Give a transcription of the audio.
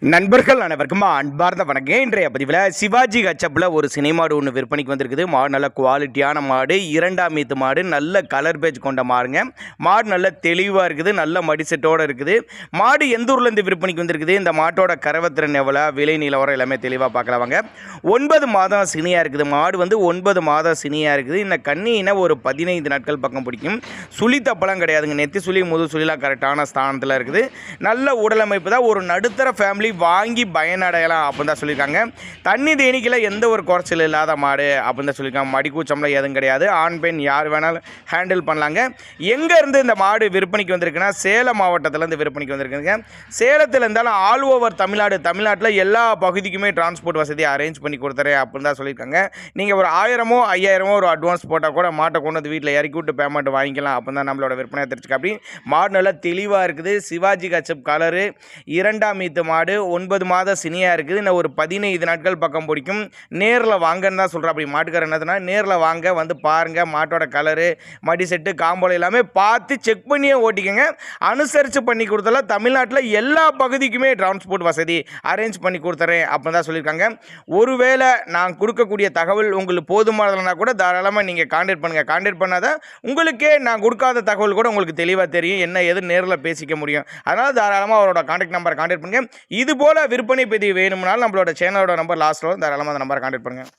நண்பர்கள் அனைவருக்கும் அன்பார்ந்த வணக்கம். இன்றைய பதிவில் சிவாஜி கச்சப்பில் ஒரு சினை மாடு ஒன்று விற்பனைக்கு வந்திருக்குது. மாடு நல்ல குவாலிட்டியான மாடு, இரண்டாம் மீத்து மாடு, நல்ல கலர் பேஜ் கொண்ட மாடுங்க. மாடு நல்ல தெளிவாக இருக்குது, நல்ல மடிசெட்டோடு இருக்குது. மாடு எந்த ஊர்லேருந்து விற்பனைக்கு வந்திருக்குது, இந்த மாட்டோட கரவத்திறன் எவ்வளோ, விலை நிலவரம் எல்லாமே தெளிவாக பார்க்கலாவாங்க. 9 மாதம் சினியாக இருக்குது. மாடு வந்து 9 மாதம் சினியாக இருக்குது. இந்த கண்ணியினை ஒரு 15 நாட்கள் பக்கம் பிடிக்கும். சுழி தப்பெல்லாம் கிடையாதுங்க. நெத்தி சுழி முது சுழிலாம் கரெக்டான ஸ்தானத்தில் இருக்குது. நல்ல உடலமைப்பு தான். ஒரு நடுத்தர ஃபேமிலி வாங்கி பயனடையலாம் அப்படின்னு தான் சொல்லியிருக்காங்க. தண்ணி தேனிக்கில் எந்த ஒரு குறைச்சல் இல்லாத மாடு அப்படின்னு தான் சொல்லியிருக்காங்க. மடிக்கூச்சம்லாம் எதுவும் கிடையாது. ஆண் பெண் யார் வேணாலும் ஹேண்டில் பண்ணலாங்க. எங்கேருந்து இந்த மாடு விற்பனைக்கு வந்திருக்குன்னா சேலம் மாவட்டத்திலேருந்து விற்பனைக்கு வந்திருக்குங்க. சேலத்தில் இருந்தாலும் ஆல் ஓவர் தமிழ்நாட்டில் எல்லா பகுதிக்குமே டிரான்ஸ்போர்ட் வசதி அரேஞ்ச் பண்ணி கொடுத்துறேன் அப்படின்னு தான் சொல்லியிருக்காங்க. நீங்கள் ஒரு 1000மோ 5000மோ ஒரு அட்வான்ஸ் போட்டால் கூட மாட்டை கொண்டு வந்து வீட்டில் இறக்கி விட்டு பேமெண்ட் வாங்கிக்கலாம் அப்படின்னு தான் நம்மளோட விற்பனை தெரிஞ்சுக்க. அப்படி மாடு நல்லா தெளிவாக இருக்குது. சிவாஜி கச்சப் கலரு, இரண்டாம் மீத்து மாடு, 9 மாதம் சினியாக இருக்குது. இன்னும் ஒரு 15 நாட்கள் பக்கம் பிடிக்கும். நேரில் வாங்கன்னு தான் சொல்கிறேன். அப்படி மாட்டுக்கார என்னதுன்னா நேரில் வாங்க, வந்து பாருங்கள். மாட்டோட கலரு, மடி செட்டு, காம்போல எல்லாமே பார்த்து செக் பண்ணியே ஓட்டிக்கங்க. அனுசரித்து பண்ணி கொடுத்தல தமிழ்நாட்டில் எல்லா பகுதிக்குமே டிரான்ஸ்போர்ட் வசதி அரேஞ்ச் பண்ணி கொடுத்துறேன் அப்படின்னு தான் சொல்லியிருக்காங்க. ஒருவேளை நான் கொடுக்கக்கூடிய தகவல் உங்களுக்கு போதுமானதுனா கூட தாராளமாக நீங்கள் கான்டாக்ட் பண்ணுங்கள். கான்டாக்ட் பண்ணாதான் உங்களுக்கே நான் கொடுக்காத தகவல் கூட உங்களுக்கு தெளிவாக தெரியும், என்ன எது நேரில் பேசிக்க முடியும். அதனால் தாராளமாக அவரோட கான்டாக்ட் நம்பரை கான்டாக்ட் பண்ணுங்கள். இது போல் விற்பனை பதிவு வேணும்னாலும் நம்மளோட சேனலோட நம்பர் லாஸ்ட்டில் தாராளமாக அந்த நம்பரை கான்டாக்ட் பண்ணுங்கள்.